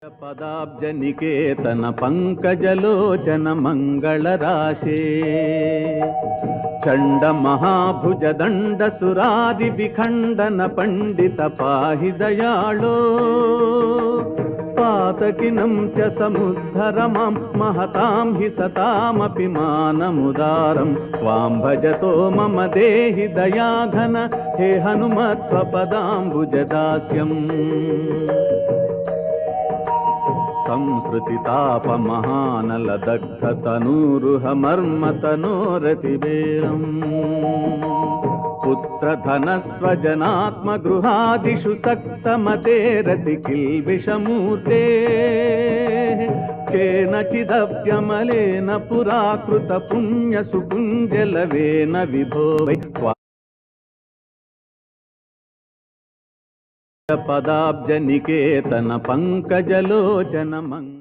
पदाब्ज निकेतन पंकजलोचन मंगल राशे चंड महाभुज दंड सुरादि विखंडन पंडित पाहि दयाळो पातकिनं च समुद्धरमां महतां हि सतामपि मानमुदारं त्वां भजतो मम देहि दयाघन हे हनुमत्स्वपदाम्बुजदास्यम् संस्कृतिताप महानलदग्धतनूरुह मर्मतनोरतिवेरम् पुत्रधनस्वजनात्मगृहादिषु सक्तमतेरति किल्बिषमूर्ते केनचिदप्यमलेन पुराकृतपुण्यसुकुञ्जलवेन विभो पदाब्ज निकेतन पंकजलोचन मंगल